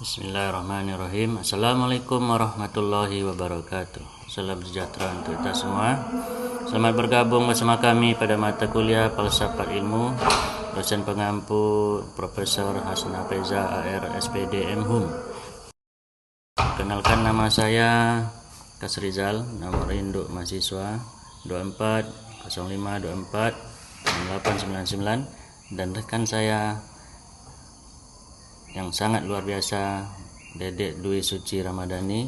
Bismillahirrahmanirrahim. Assalamualaikum warahmatullahi wabarakatuh. Salam sejahtera untuk kita semua. Selamat bergabung bersama kami pada mata kuliah Falsafat Ilmu, dosen pengampu Profesor Hasna Feza AR SPD MHUM. Kenalkan, nama saya Kasrizal, nomor induk mahasiswa 2405246899, dan rekan saya yang sangat luar biasa, Dedek Dwi Suci Ramadhani,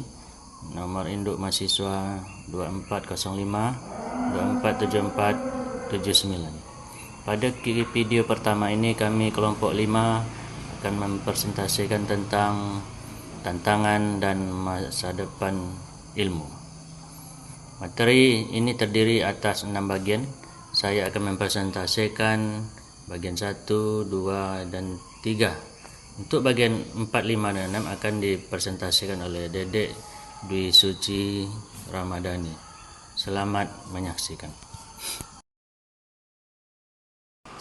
nomor induk mahasiswa 2405247479. Pada video pertama ini kami kelompok 5 akan mempresentasikan tentang tantangan dan masa depan ilmu. Materi ini terdiri atas 6 bagian. Saya akan mempresentasikan bagian 1, 2, dan 3. Untuk bagian 4, 5, dan 6 akan dipresentasikan oleh Dedek Dwi Suci Ramadhani. Selamat menyaksikan.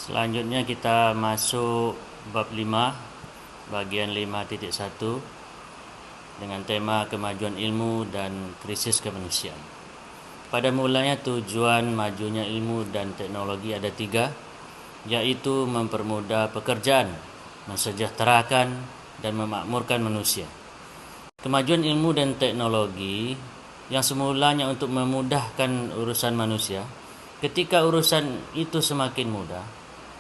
Selanjutnya kita masuk bab 5, bagian 5.1 dengan tema kemajuan ilmu dan krisis kemanusiaan. Pada mulanya tujuan majunya ilmu dan teknologi ada 3, yaitu mempermudah pekerjaan, mensejahterakan, dan memakmurkan manusia. Kemajuan ilmu dan teknologi yang semulanya untuk memudahkan urusan manusia, ketika urusan itu semakin mudah,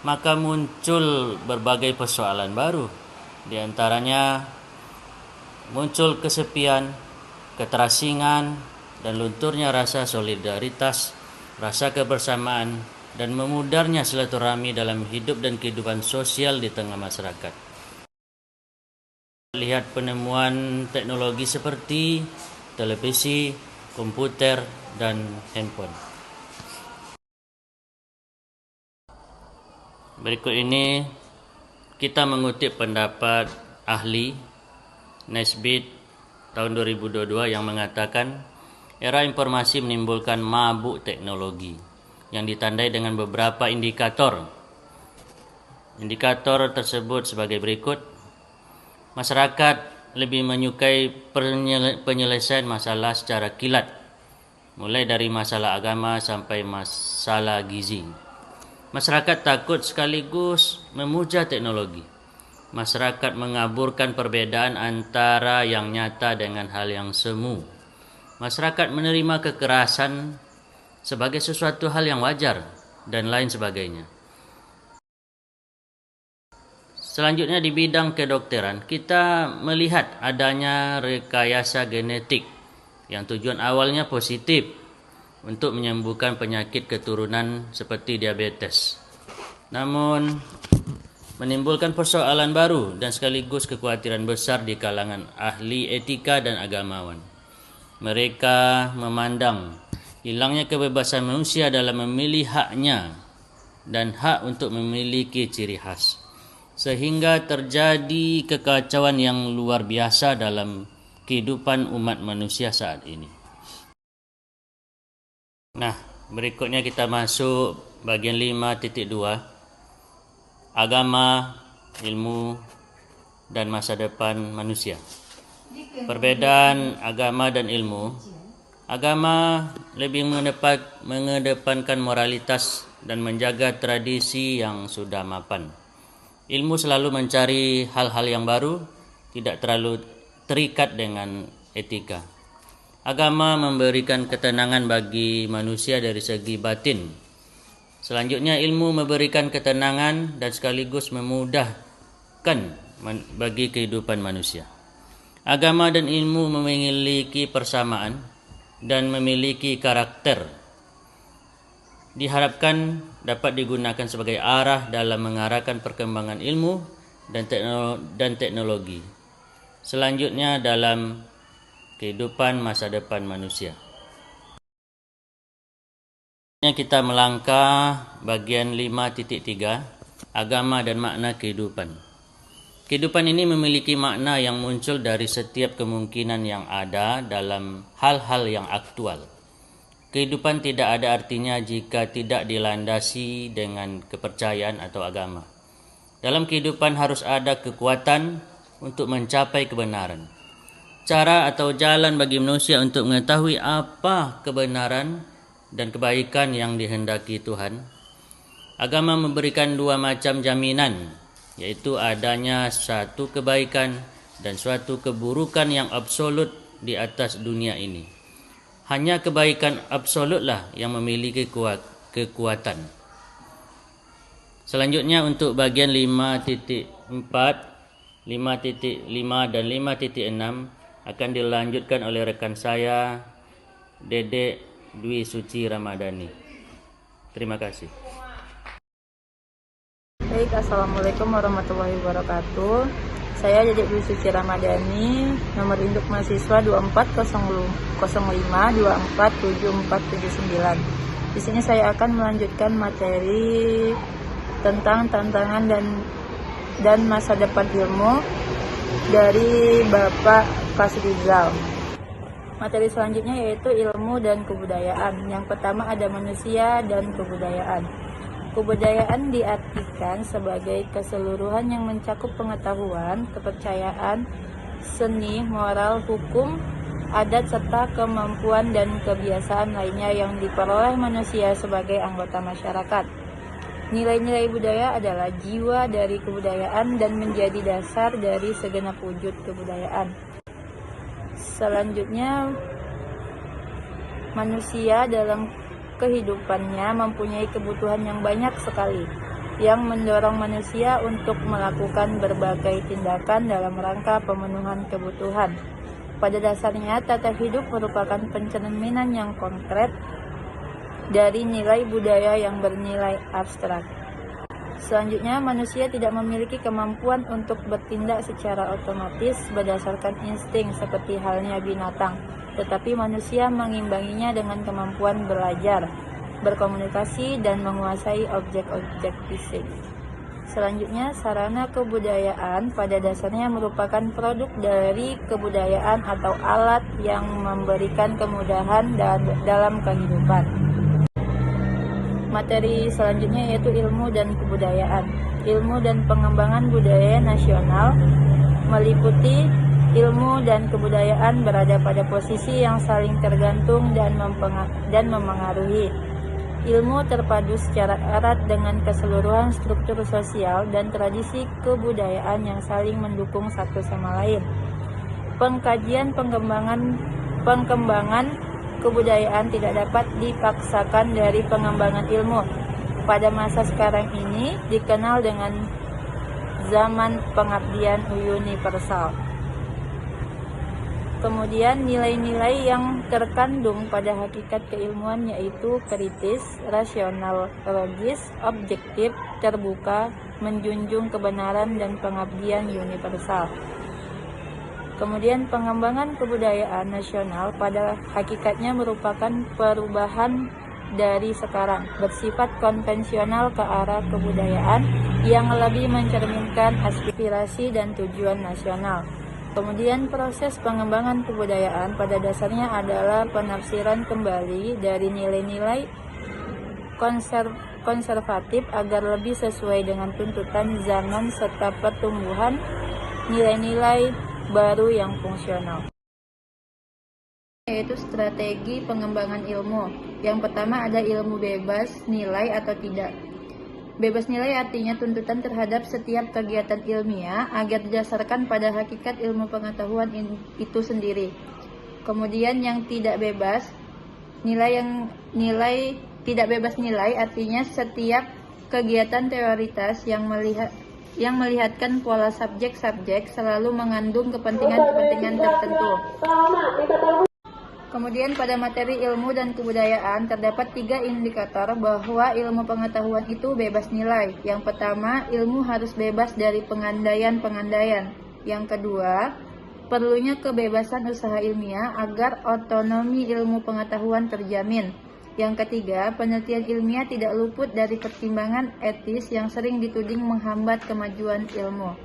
maka muncul berbagai persoalan baru. Di antaranya muncul kesepian, keterasingan, dan lunturnya rasa solidaritas, rasa kebersamaan, dan memudarnya silaturahmi dalam hidup dan kehidupan sosial di tengah masyarakat. Lihat penemuan teknologi seperti televisi, komputer, dan handphone. Berikut ini kita mengutip pendapat ahli Nesbit tahun 2022 yang mengatakan era informasi menimbulkan mabuk teknologi yang ditandai dengan beberapa indikator. Indikator tersebut sebagai berikut. Masyarakat lebih menyukai penyelesaian masalah secara kilat, mulai dari masalah agama sampai masalah gizi. Masyarakat takut sekaligus memuja teknologi. Masyarakat mengaburkan perbedaan antara yang nyata dengan hal yang semu. Masyarakat menerima kekerasan sebagai sesuatu hal yang wajar, dan lain sebagainya. Selanjutnya di bidang kedokteran, kita melihat adanya rekayasa genetik yang tujuan awalnya positif untuk menyembuhkan penyakit keturunan seperti diabetes. Namun menimbulkan persoalan baru dan sekaligus kekhawatiran besar di kalangan ahli etika dan agamawan. Mereka memandang hilangnya kebebasan manusia dalam memilih haknya dan hak untuk memiliki ciri khas, sehingga terjadi kekacauan yang luar biasa dalam kehidupan umat manusia saat ini. Nah, berikutnya kita masuk bagian 5.2, agama, ilmu, dan masa depan manusia. Perbedaan agama dan ilmu. Agama lebih mengedepankan moralitas dan menjaga tradisi yang sudah mapan. Ilmu selalu mencari hal-hal yang baru, tidak terlalu terikat dengan etika. Agama memberikan ketenangan bagi manusia dari segi batin. Selanjutnya ilmu memberikan ketenangan dan sekaligus memudahkan bagi kehidupan manusia. Agama dan ilmu memiliki persamaan dan memiliki karakter. Diharapkan dapat digunakan sebagai arah dalam mengarahkan perkembangan ilmu dan teknologi. Selanjutnya dalam kehidupan masa depan manusia. Kita melangkah bagian 5.3, agama dan makna kehidupan. Kehidupan ini memiliki makna yang muncul dari setiap kemungkinan yang ada dalam hal-hal yang aktual. Kehidupan tidak ada artinya jika tidak dilandasi dengan kepercayaan atau agama. Dalam kehidupan harus ada kekuatan, untuk mencapai kebenaran. Cara atau jalan bagi manusia untuk mengetahui apa kebenaran dan kebaikan yang dihendaki Tuhan. Agama memberikan dua macam jaminan, yaitu adanya satu kebaikan dan suatu keburukan yang absolut di atas dunia ini. Hanya kebaikan absolutlah yang memiliki kekuatan. Selanjutnya untuk bagian 5.4, 5.5 dan 5.6 akan dilanjutkan oleh rekan saya, Dedek Dwi Suci Ramadhani. Terima kasih. Baik, Assalamualaikum warahmatullahi wabarakatuh. Saya Dedek Dwi Suci Ramadhani, nomor induk mahasiswa 2405-247479. Di sini saya akan melanjutkan materi tentang tantangan dan masa depan ilmu dari Bapak Fasrizal. Materi selanjutnya yaitu ilmu dan kebudayaan. Yang pertama ada manusia dan kebudayaan. Kebudayaan diartikan sebagai keseluruhan yang mencakup pengetahuan, kepercayaan, seni, moral, hukum, adat, serta kemampuan dan kebiasaan lainnya yang diperoleh manusia sebagai anggota masyarakat. Nilai-nilai budaya adalah jiwa dari kebudayaan dan menjadi dasar dari segenap wujud kebudayaan. Selanjutnya, manusia dalam kehidupannya mempunyai kebutuhan yang banyak sekali, yang mendorong manusia untuk melakukan berbagai tindakan dalam rangka pemenuhan kebutuhan. Pada dasarnya, tata hidup merupakan pencerminan yang konkret dari nilai budaya yang bernilai abstrak. Selanjutnya, manusia tidak memiliki kemampuan untuk bertindak secara otomatis berdasarkan insting seperti halnya binatang, tetapi manusia mengimbanginya dengan kemampuan belajar, berkomunikasi, dan menguasai objek-objek fisik. Selanjutnya, sarana kebudayaan pada dasarnya merupakan produk dari kebudayaan atau alat yang memberikan kemudahan dalam kehidupan. Materi selanjutnya yaitu ilmu dan kebudayaan. Ilmu dan pengembangan budaya nasional meliputi ilmu dan kebudayaan berada pada posisi yang saling tergantung dan memengaruhi. Ilmu terpadu secara erat dengan keseluruhan struktur sosial dan tradisi kebudayaan yang saling mendukung satu sama lain. Pengkajian pengembangan kebudayaan tidak dapat dipaksakan dari pengembangan ilmu. Pada masa sekarang ini dikenal dengan zaman pengabdian universal. Kemudian nilai-nilai yang terkandung pada hakikat keilmuan yaitu kritis, rasional, logis, objektif, terbuka, menjunjung kebenaran dan pengabdian universal. Kemudian pengembangan kebudayaan nasional pada hakikatnya merupakan perubahan dari sekarang, bersifat konvensional ke arah kebudayaan yang lebih mencerminkan aspirasi dan tujuan nasional. Kemudian proses pengembangan kebudayaan pada dasarnya adalah penafsiran kembali dari nilai-nilai konservatif agar lebih sesuai dengan tuntutan zaman serta pertumbuhan nilai-nilai baru yang fungsional, yaitu strategi pengembangan ilmu. Yang pertama ada ilmu bebas nilai atau tidak. Bebas nilai artinya tuntutan terhadap setiap kegiatan ilmiah agar didasarkan pada hakikat ilmu pengetahuan itu sendiri. Kemudian yang tidak bebas nilai tidak bebas nilai artinya setiap kegiatan teoritas yang melihatkan pola subjek-subjek selalu mengandung kepentingan-kepentingan tertentu. Kemudian pada materi ilmu dan kebudayaan terdapat 3 indikator bahwa ilmu pengetahuan itu bebas nilai. Yang pertama, ilmu harus bebas dari pengandaian-pengandaian. Yang kedua, perlunya kebebasan usaha ilmiah agar otonomi ilmu pengetahuan terjamin. Yang ketiga, penelitian ilmiah tidak luput dari pertimbangan etis yang sering dituding menghambat kemajuan ilmu.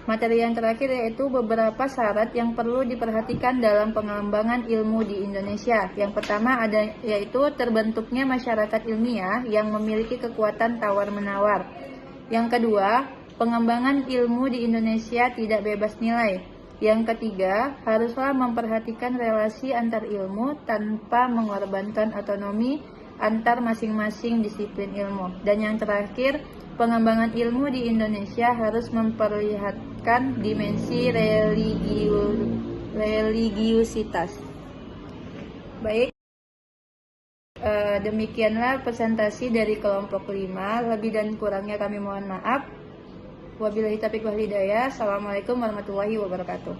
Materi yang terakhir yaitu beberapa syarat yang perlu diperhatikan dalam pengembangan ilmu di Indonesia. Yang pertama yaitu terbentuknya masyarakat ilmiah yang memiliki kekuatan tawar-menawar. Yang kedua, pengembangan ilmu di Indonesia tidak bebas nilai. Yang ketiga, haruslah memperhatikan relasi antar ilmu tanpa mengorbankan otonomi antar masing-masing disiplin ilmu. Dan yang terakhir, pengembangan ilmu di Indonesia harus memperlihatkan dimensi religiusitas. Baik, demikianlah presentasi dari kelompok 5. Lebih dan kurangnya kami mohon maaf. Wabillahi taufiq wal hidayah. Assalamualaikum warahmatullahi wabarakatuh.